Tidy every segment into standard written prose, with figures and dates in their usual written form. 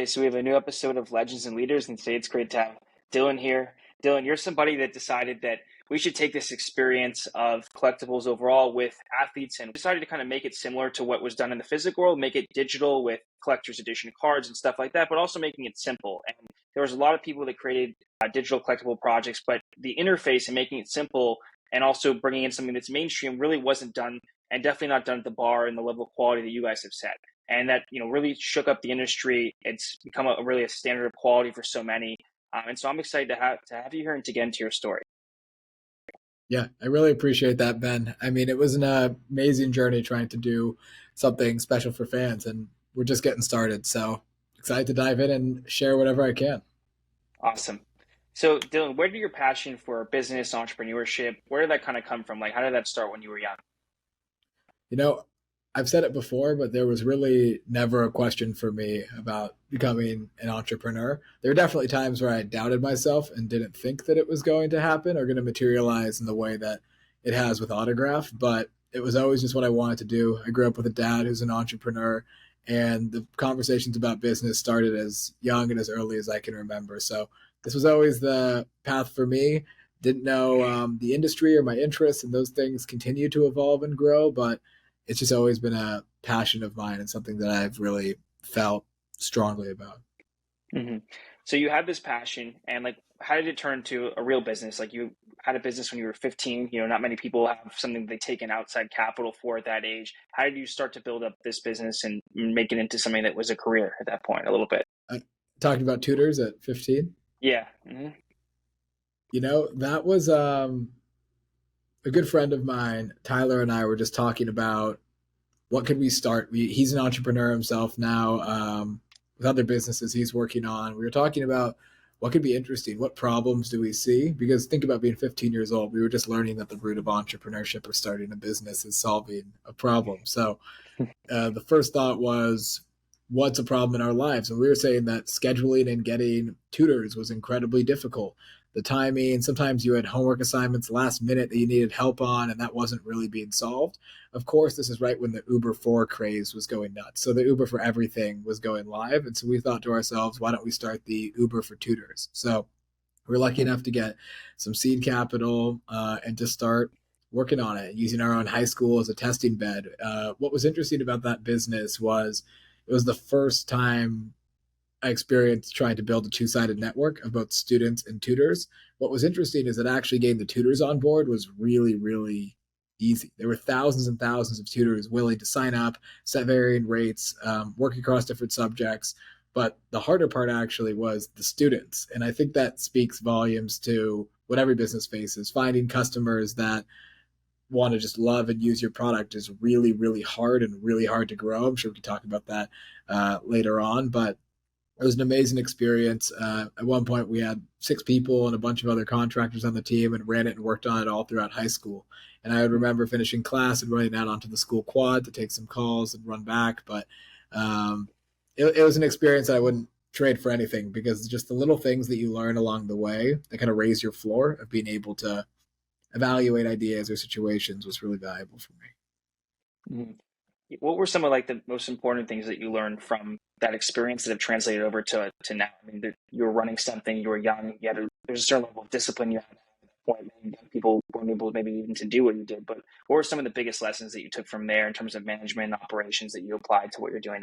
Okay, so we have a new episode of Legends and Leaders, and today it's great to have Dillon here. Dillon, you're somebody that decided that we should take this experience of collectibles overall with athletes and decided to kind of make it similar to what was done in the physical world, make it digital with collector's edition cards and stuff like that, but also making it simple. And there was a lot of people that created digital collectible projects, but the interface and making it simple and also bringing in something that's mainstream really wasn't done, and definitely not done at the bar and the level of quality that you guys have set. And that really shook up the industry. It's become really a standard of quality for so many, and so I'm excited to have you here and to get into your story. Yeah, I really appreciate that, Ben. I mean, it was an amazing journey trying to do something special for fans, and we're just getting started. So excited to dive in and share whatever I can. Awesome. So Dillon, where did your passion for business entrepreneurship, where did that kind of come from? Like, how did that start when you were young? You know, I've said it before, but there was really never a question for me about becoming an entrepreneur. There were definitely times where I doubted myself and didn't think that it was going to happen or going to materialize in the way that it has with Autograph, but it was always just what I wanted to do. I grew up with a dad who's an entrepreneur, and the conversations about business started as young and as early as I can remember. So this was always the path for me. Didn't know the industry or my interests, and those things continue to evolve and grow, but it's just always been a passion of mine and something that I've really felt strongly about. hmm So you had this passion, and like, how did it turn to a real business? Like, you had a business when you were 15. Not many people have something they take an outside capital for at that age. How did you start to build up this business and make it into something that was a career at that point? A little bit. I talked about tutors at 15. Yeah. That was a good friend of mine, Tyler, and I were just talking about what could we start. He's an entrepreneur himself now, with other businesses he's working on. We were talking about what could be interesting. What problems do we see? Because think about being 15 years old. We were just learning that the root of entrepreneurship or starting a business is solving a problem. So the first thought was, what's a problem in our lives? And we were saying that scheduling and getting tutors was incredibly difficult. The timing, sometimes you had homework assignments last minute that you needed help on, and that wasn't really being solved. Of course, this is right when the Uber for craze was going nuts. So the Uber for everything was going live. And so we thought to ourselves, why don't we start the Uber for tutors? So we're lucky enough to get some seed capital and to start working on it, using our own high school as a testing bed. What was interesting about that business was it was the first time I experienced trying to build a two-sided network of both students and tutors. What was interesting is that actually getting the tutors on board was really, really easy. There were thousands and thousands of tutors willing to sign up, set varying rates, work across different subjects. But the harder part actually was the students. And I think that speaks volumes to what every business faces. Finding customers that want to just love and use your product is really, really hard and really hard to grow. I'm sure we can talk about that later on, but it was an amazing experience. At one point, we had 6 people and a bunch of other contractors on the team and ran it and worked on it all throughout high school. And I would remember finishing class and running out onto the school quad to take some calls and run back. But it was an experience that I wouldn't trade for anything, because just the little things that you learn along the way that kind of raise your floor of being able to evaluate ideas or situations was really valuable for me. Mhm. What were some of like the most important things that you learned from that experience that have translated over to now? I mean, you were running something, you were young, there's a certain level of discipline you had at that point. Maybe people weren't able maybe even to do what you did, but what were some of the biggest lessons that you took from there in terms of management and operations that you applied to what you're doing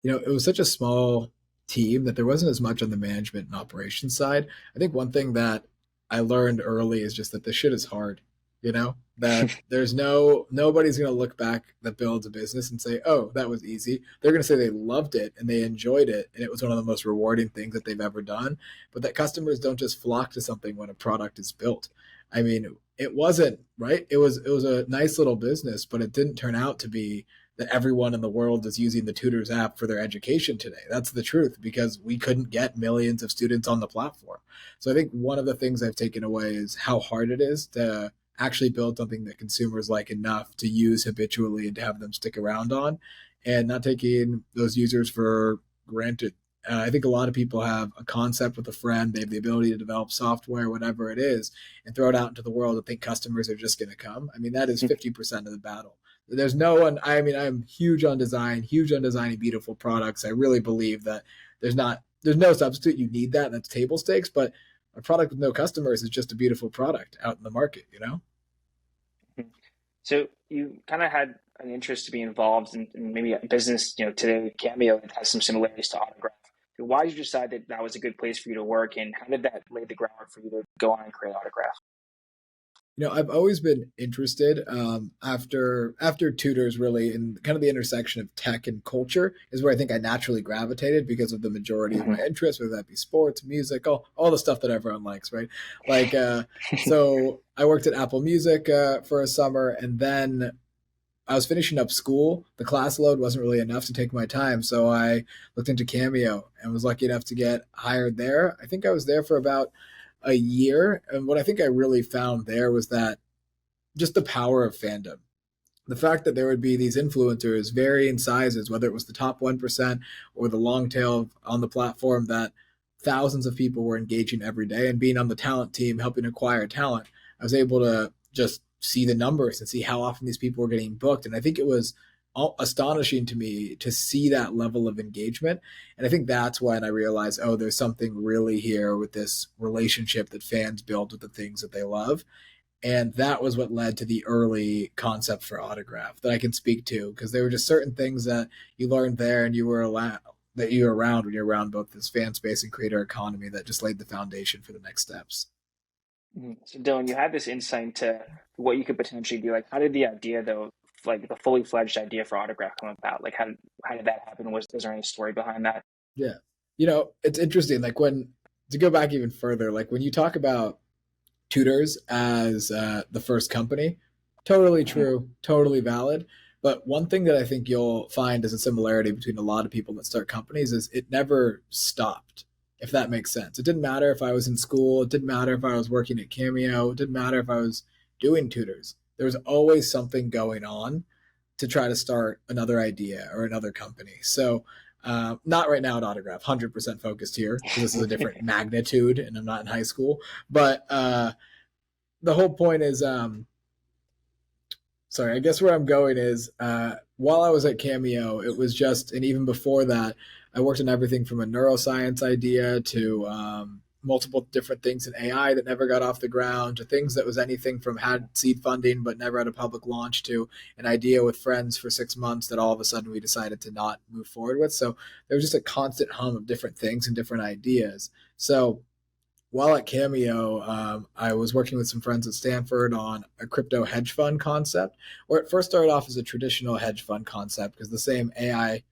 now? It was such a small team that there wasn't as much on the management and operations side. I think one thing that I learned early is just that this shit is hard, that there's nobody's going to look back that builds a business and say, oh, that was easy. They're going to say they loved it and they enjoyed it, and it was one of the most rewarding things that they've ever done. But that customers don't just flock to something when a product is built. I mean, it wasn't right. It was a nice little business, but it didn't turn out to be that everyone in the world is using the Tutors app for their education today. That's the truth, because we couldn't get millions of students on the platform. So I think one of the things I've taken away is how hard it is to actually build something that consumers like enough to use habitually and to have them stick around on, and not taking those users for granted. I think a lot of people have a concept with a friend, they have the ability to develop software, whatever it is, and throw it out into the world and think customers are just going to come. I mean, that is 50% of the battle. There's no one. I mean, I'm huge on design, huge on designing beautiful products. I really believe that there's no substitute. You need that. That's table stakes. But a product with no customers is just a beautiful product out in the market. You know. Mhm. So you kind of had an interest to be involved in maybe a business, today, Cameo, that has some similarities to Autograph. Why did you decide that that was a good place for you to work, and how did that lay the groundwork for you to go on and create Autograph? I've always been interested after tutors, really, in kind of the intersection of tech and culture is where I think I naturally gravitated because of the majority of my Mhm. interests, whether that be sports, music, all the stuff that everyone likes, right? Like, so I worked at Apple Music for a summer, and then I was finishing up school. The class load wasn't really enough to take my time, so I looked into Cameo and was lucky enough to get hired there. I think I was there for about a year, and what I think I really found there was that just the power of fandom. The fact that there would be these influencers varying sizes, whether it was the top 1% or the long tail on the platform, that thousands of people were engaging every day. And being on the talent team, helping acquire talent, I was able to just see the numbers and see how often these people were getting booked. And I think it was astonishing to me to see that level of engagement. And I think that's when I realized, oh, there's something really here with this relationship that fans build with the things that they love. And that was what led to the early concept for Autograph that I can speak to, because there were just certain things that you learned there and that you were around when you're around both this fan space and creator economy that just laid the foundation for the next steps. Mhm. So Dylan, you had this insight into what you could potentially do. Like, how did the idea, though, like the fully fledged idea for Autograph, come about? Like, how did that happen? Was there any story behind that? Yeah. It's interesting. Like to go back even further, like when you talk about tutors as the first company, totally Mhm. true, totally valid. But one thing that I think you'll find as a similarity between a lot of people that start companies is it never stopped, if that makes sense. It didn't matter if I was in school, it didn't matter if I was working at Cameo, it didn't matter if I was doing tutors. There was always something going on to try to start another idea or another company. So, not right now at Autograph, 100% focused here because this is a different magnitude and I'm not in high school. But the whole point is, sorry, I guess where I'm going is, while I was at Cameo, it was just, and even before that, I worked on everything from a neuroscience idea to multiple different things in AI that never got off the ground, to things that was anything from had seed funding but never had a public launch, to an idea with friends for 6 months that all of a sudden we decided to not move forward with. So there was just a constant hum of different things and different ideas. So while at Cameo, I was working with some friends at Stanford on a crypto hedge fund concept, where it first started off as a traditional hedge fund concept because the same AI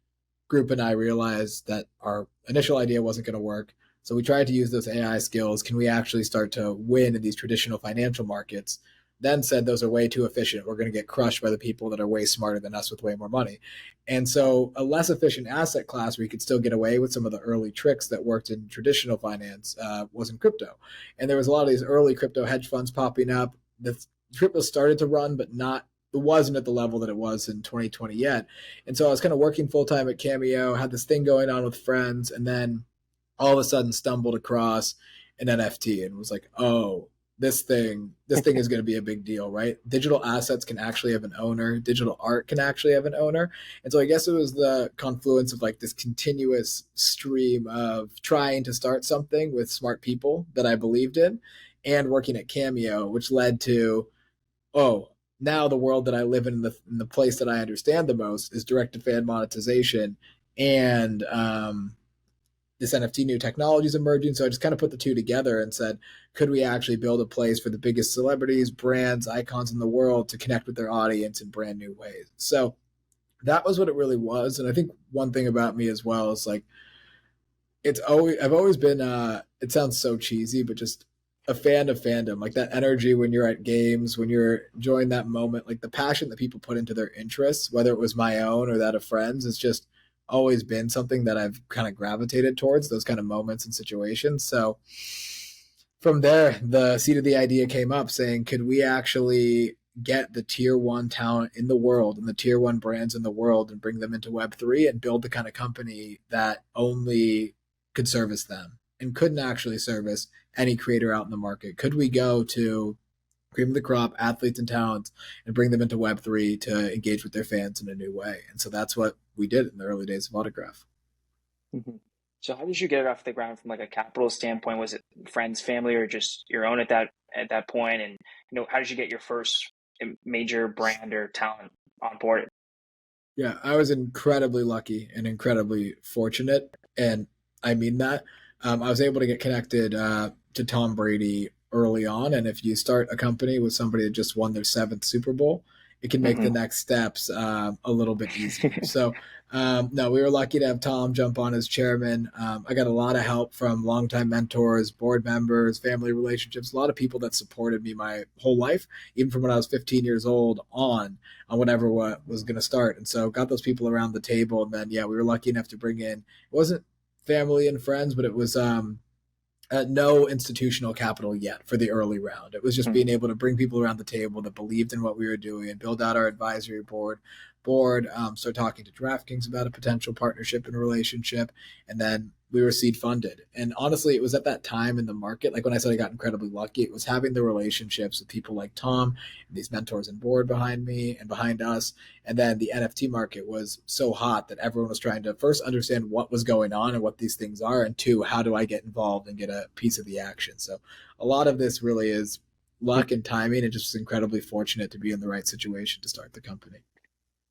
group and I realized that our initial idea wasn't going to work. So we tried to use those AI skills. Can we actually start to win in these traditional financial markets? Then said those are way too efficient. We're going to get crushed by the people that are way smarter than us with way more money. And so a less efficient asset class where you could still get away with some of the early tricks that worked in traditional finance was in crypto. And there was a lot of these early crypto hedge funds popping up. The crypto started to run, but not it wasn't at the level that it was in 2020 yet. And so I was kind of working full time at Cameo, had this thing going on with friends, and then all of a sudden stumbled across an NFT and was like, oh, this thing is going to be a big deal, right? Digital assets can actually have an owner. Digital art can actually have an owner. And so I guess it was the confluence of like this continuous stream of trying to start something with smart people that I believed in and working at Cameo, which led to, oh, now the world that I live in the place that I understand the most is direct to fan monetization, and this NFT new technology is emerging. So I just kind of put the two together and said, could we actually build a place for the biggest celebrities, brands, icons in the world to connect with their audience in brand new ways? So that was what it really was. And I think one thing about me as well is like I've always been it sounds so cheesy, but just a fan of fandom, like that energy when you're at games, when you're enjoying that moment, like the passion that people put into their interests, whether it was my own or that of friends, it's just always been something that I've kind of gravitated towards, those kind of moments and situations. So from there, the seed of the idea came up saying, could we actually get the tier one talent in the world and the tier one brands in the world and bring them into Web3 and build the kind of company that only could service them and couldn't actually service any creator out in the market? Could we go to cream of the crop, athletes and talents, and bring them into Web3 to engage with their fans in a new way. And so that's what we did in the early days of Autograph. Mm-hmm. So how did you get it off the ground from like a capital standpoint? Was it friends, family, or just your own at that point? And how did you get your first major brand or talent on board? Yeah, I was incredibly lucky and incredibly fortunate, and I mean that. I was able to get connected to Tom Brady early on, and if you start a company with somebody that just won their seventh Super Bowl, it can make the Mm-hmm. next steps a little bit easier. So, no, we were lucky to have Tom jump on as chairman. I got a lot of help from longtime mentors, board members, family relationships, a lot of people that supported me my whole life, even from when I was 15 years old on whatever what was going to start. And so got those people around the table. And then, yeah, we were lucky enough to bring in, it wasn't family and friends, but it was no institutional capital yet for the early round. It was just being able to bring people around the table that believed in what we were doing and build out our advisory board, start talking to DraftKings about a potential partnership and relationship. And then we were seed funded. And honestly, it was at that time in the market, like when I said I got incredibly lucky, it was having the relationships with people like Tom and these mentors and board behind me and behind us. And then the NFT market was so hot that everyone was trying to first understand what was going on and what these things are. And two, how do I get involved and get a piece of the action? So a lot of this really is luck and timing, and just incredibly fortunate to be in the right situation to start the company.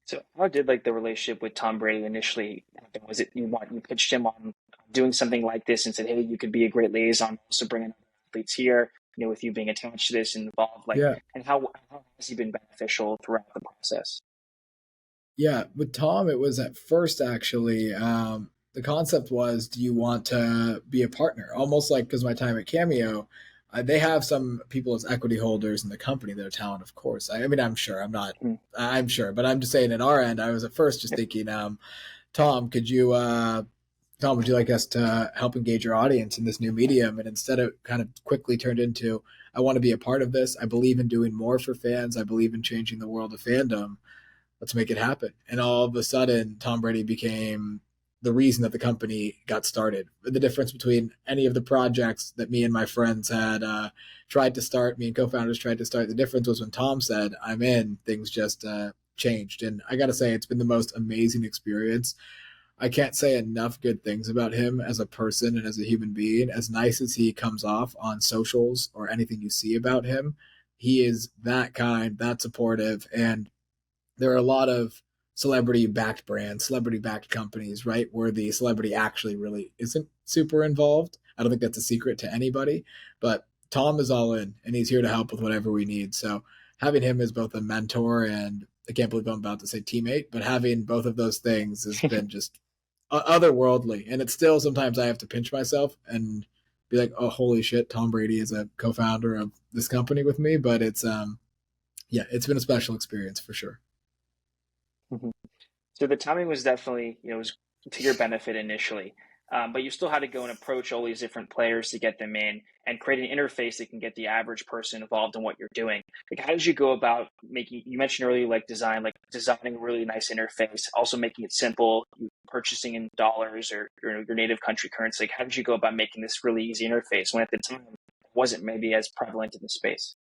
So how did like the relationship with Tom Brady initially happen? Was it you pitched him on doing something like this and said, hey, you could be a great liaison, also bringing other athletes here, with you being attached to this and involved, like, Yeah. and how has he been beneficial throughout the process? Yeah, with Tom, it was at first actually. The concept was, do you want to be a partner? Almost like because my time at Cameo, they have some people as equity holders in the company that are talent, of course. I mean, I'm sure. I'm not. Mm. I'm sure, but I'm just saying. At our end, I was at first just thinking, Tom, Tom, would you like us to help engage your audience in this new medium? And instead, it kind of quickly turned into, I want to be a part of this. I believe in doing more for fans. I believe in changing the world of fandom. Let's make it happen. And all of a sudden, Tom Brady became the reason that the company got started. The difference between any of the projects that me and my friends had tried to start, me and co-founders tried to start, the difference was when Tom said, I'm in, things just changed. And I got to say, it's been the most amazing experience. I can't say enough good things about him as a person and as a human being. As nice as he comes off on socials or anything you see about him, he is that kind, that supportive, and there are a lot of celebrity backed brands, celebrity backed companies, right? Where the celebrity actually really isn't super involved. I don't think that's a secret to anybody, but Tom is all in and he's here to help with whatever we need. So having him as both a mentor and, I can't believe I'm about to say teammate, but having both of those things has been just otherworldly. And it's still sometimes I have to pinch myself and be like, oh, holy shit, Tom Brady is a co founder of this company with me. But yeah, it's been a special experience for sure. Mhm. So the timing was definitely, was to your benefit initially, but you still had to go and approach all these different players to get them in and create an interface that can get the average person involved in what you're doing. Like, how did you go about making? You mentioned earlier, like designing a really nice interface, also making it simple, purchasing in dollars or your native country currency. Like, how did you go about making this really easy interface when at the time it wasn't maybe as prevalent in the space?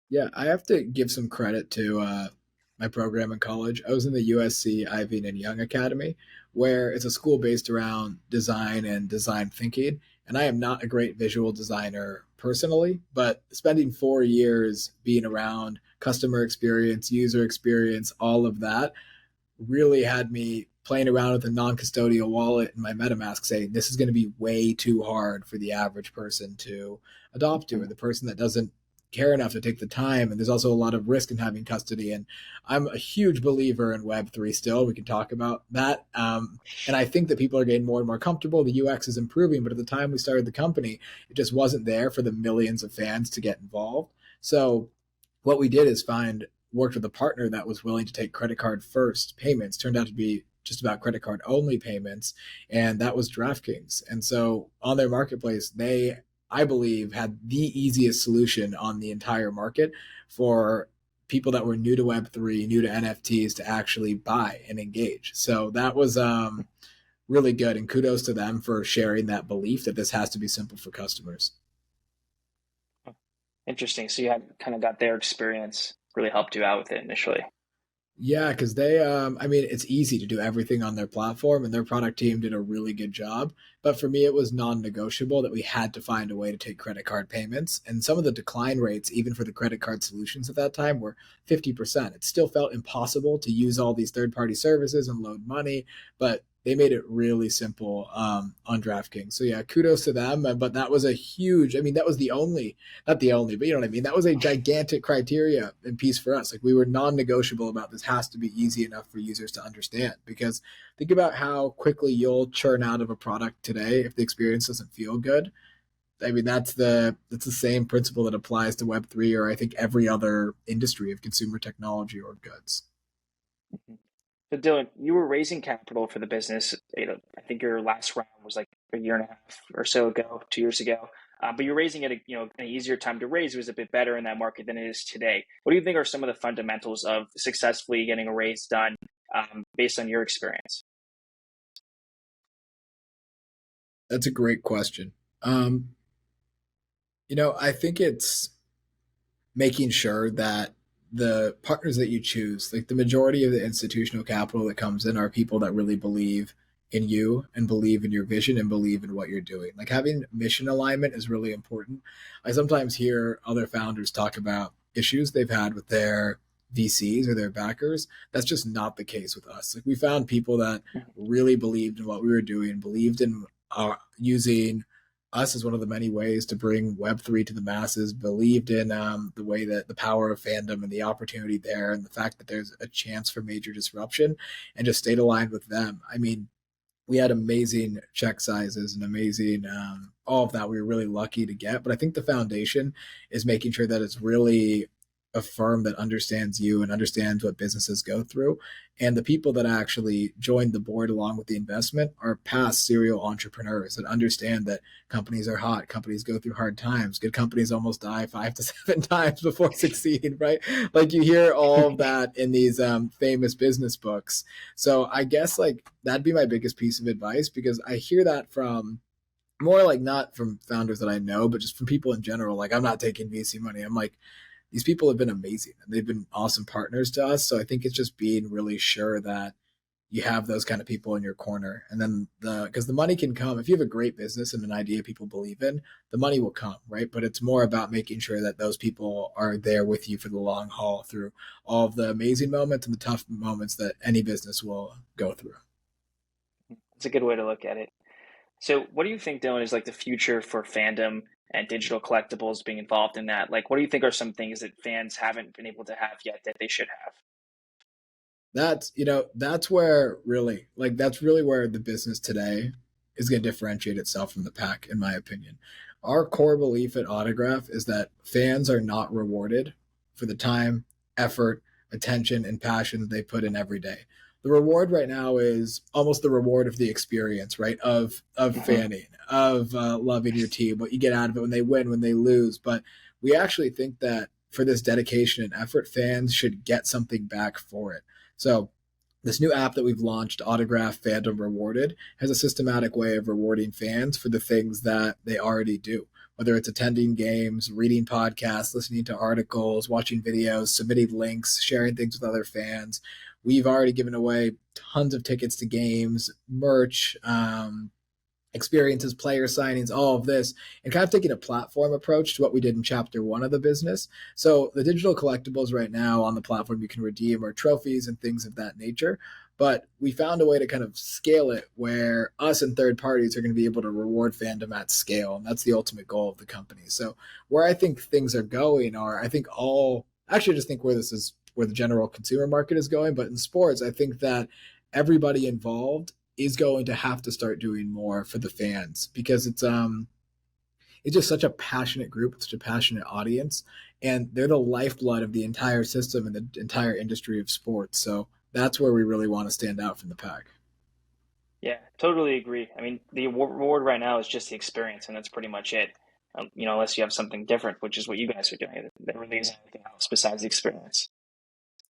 Yeah, I have to give some credit to my program in college. I was in the USC Ivy and Young Academy, where it's a school based around design and design thinking. And I am not a great visual designer personally, but spending 4 years being around customer experience, user experience, all of that really had me playing around with a non-custodial wallet in my MetaMask, saying this is going to be way too hard for the average person to adopt to, or the person that doesn't care enough to take the time. And there's also a lot of risk in having custody. And I'm a huge believer in Web3 still. We can talk about that. And I think that people are getting more and more comfortable. The UX is improving, but at the time we started the company, it just wasn't there for the millions of fans to get involved. So what we did is worked with a partner that was willing to take credit card first payments. Turned out to be just about credit card only payments, and that was DraftKings. And so on their marketplace, they, I believe, had the easiest solution on the entire market for people that were new to Web3, new to NFTs to actually buy and engage. So that was really good, and kudos to them for sharing that belief that this has to be simple for customers. Interesting. So you had kind of got their experience really helped you out with it initially. Yeah, because they, I mean, it's easy to do everything on their platform, and their product team did a really good job. But for me, it was non negotiable that we had to find a way to take credit card payments. And some of the decline rates, even for the credit card solutions at that time, were 50%. It still felt impossible to use all these third party services and load money, but they made it really simple on DraftKings. So yeah, kudos to them. But that was a huge, I mean, that was the only, not the only, but you know what I mean? That was a gigantic criteria and piece for us. Like we were non-negotiable about this has to be easy enough for users to understand because think about how quickly you'll churn out of a product today if the experience doesn't feel good. I mean, that's the same principle that applies to Web3 or I think every other industry of consumer technology or goods. Mhm. So Dylan, you were raising capital for the business. I think your last round was like a year and a half or so ago, 2 years ago. But you're raising it, an easier time to raise. It was a bit better in that market than it is today. What do you think are some of the fundamentals of successfully getting a raise done, based on your experience? That's a great question. Um, I think it's making sure that the partners that you choose, like the majority of the institutional capital that comes in, are people that really believe in you and believe in your vision and believe in what you're doing. Like having mission alignment is really important. I sometimes hear other founders talk about issues they've had with their VCs or their backers. That's just not the case with us. Like we found people that really believed in what we were doing, believed in using us as one of the many ways to bring Web3 to the masses, believed in the way that the power of fandom and the opportunity there, and the fact that there's a chance for major disruption, and just stayed aligned with them. I mean, we had amazing check sizes and amazing all of that we were really lucky to get. But I think the foundation is making sure that it's really a firm that understands you and understands what businesses go through. And the people that actually joined the board along with the investment are past serial entrepreneurs that understand that companies are hot, companies go through hard times, good companies almost die 5 to 7 times before succeeding, right? Like you hear all of that in these famous business books. So I guess like that'd be my biggest piece of advice because I hear that from more like not from founders that I know, but just from people in general. Like I'm not taking VC money. I'm like, these people have been amazing and they've been awesome partners to us. So I think it's just being really sure that you have those kind of people in your corner. And then because the money can come if you have a great business and an idea people believe in, the money will come, right? But it's more about making sure that those people are there with you for the long haul through all of the amazing moments and the tough moments that any business will go through. It's a good way to look at it. So, what do you think, Dylan, is like the future for fandom and digital collectibles being involved in that? Like, what do you think are some things that fans haven't been able to have yet that they should have? That's where really like that's really where the business today is going to differentiate itself from the pack, in my opinion. Our core belief at Autograph is that fans are not rewarded for the time, effort, attention, and passion that they put in every day. The reward right now is almost the reward of the experience, right? Of Hmm. fanning, of loving your team, what you get out of it when they win, when they lose. But we actually think that for this dedication and effort, fans should get something back for it. So this new app that we've launched, Autograph Fandom Rewarded, has a systematic way of rewarding fans for the things that they already do, whether it's attending games, reading podcasts, listening to articles, watching videos, submitting links, sharing things with other fans. We've already given away tons of tickets to games, merch, experiences, player signings, all of this, and kind of taking a platform approach to what we did in chapter one of the business. So the digital collectibles right now on the platform you can redeem are trophies and things of that nature. But we found a way to kind of scale it where us and third parties are going to be able to reward fandom at scale. And that's the ultimate goal of the company. So where I think things are going are, I think all, actually I just think where this is, where the general consumer market is going. But in sports, I think that everybody involved is going to have to start doing more for the fans because it's just such a passionate group, such a passionate audience, and they're the lifeblood of the entire system and the entire industry of sports. So that's where we really want to stand out from the pack. Yeah, totally agree. I mean, the reward right now is just the experience, and that's pretty much it. Unless you have something different, which is what you guys are doing. There really isn't anything else besides the experience.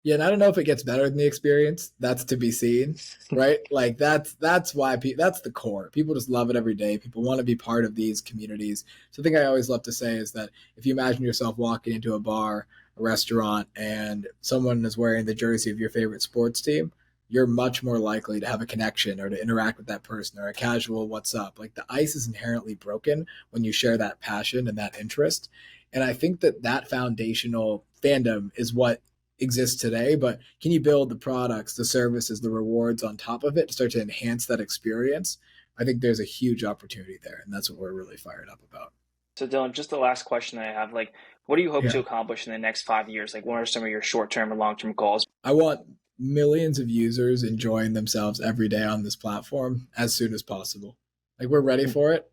Yeah, and I don't know if it gets better than the experience. That's to be seen, right? Like that's why that's the core. People just love it every day. People want to be part of these communities. So the thing I always love to say is that if you imagine yourself walking into a bar, a restaurant, and someone is wearing the jersey of your favorite sports team, you're much more likely to have a connection or to interact with that person or a casual what's up. Like the ice is inherently broken when you share that passion and that interest. And I think that that foundational fandom is what exists today, but can you build the products, the services, the rewards on top of it to start to enhance that experience? I think there's a huge opportunity there, and that's what we're really fired up about. So Dylan, just the last question I have, like, what do you hope to Yeah. accomplish in the next 5 years? Like, what are some of your short-term and long-term goals? I want millions of users enjoying themselves every day on this platform as soon as possible. Like we're ready for it.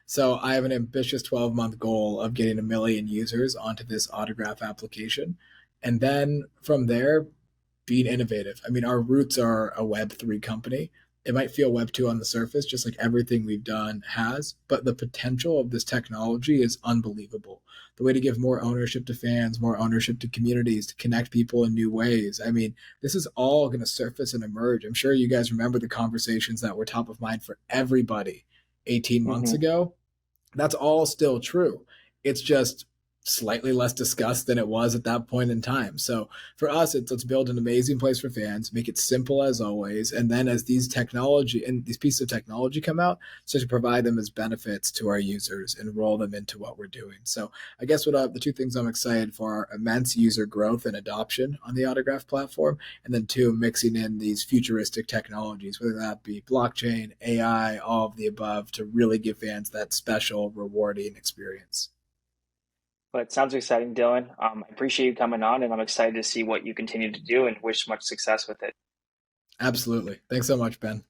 So I have an ambitious 12-month goal of getting 1 million users onto this autograph application. And then from there, being innovative. I mean, our roots are a Web3 company. It might feel Web2 on the surface, just like everything we've done has, but the potential of this technology is unbelievable. The way to give more ownership to fans, more ownership to communities, to connect people in new ways. I mean, this is all going to surface and emerge. I'm sure you guys remember the conversations that were top of mind for everybody 18 months Mm-hmm. ago. That's all still true. It's just slightly less discussed than it was at that point in time. So for us, it's let's build an amazing place for fans, make it simple as always, and then as these technology and these pieces of technology come out, so to provide them as benefits to our users and roll them into what we're doing. So I guess the two things I'm excited for are immense user growth and adoption on the Autograph platform, and then two, mixing in these futuristic technologies, whether that be blockchain, AI, all of the above, to really give fans that special, rewarding experience. But it sounds exciting, Dylan. I appreciate you coming on, and I'm excited to see what you continue to do and wish much success with it. Absolutely. Thanks so much, Ben.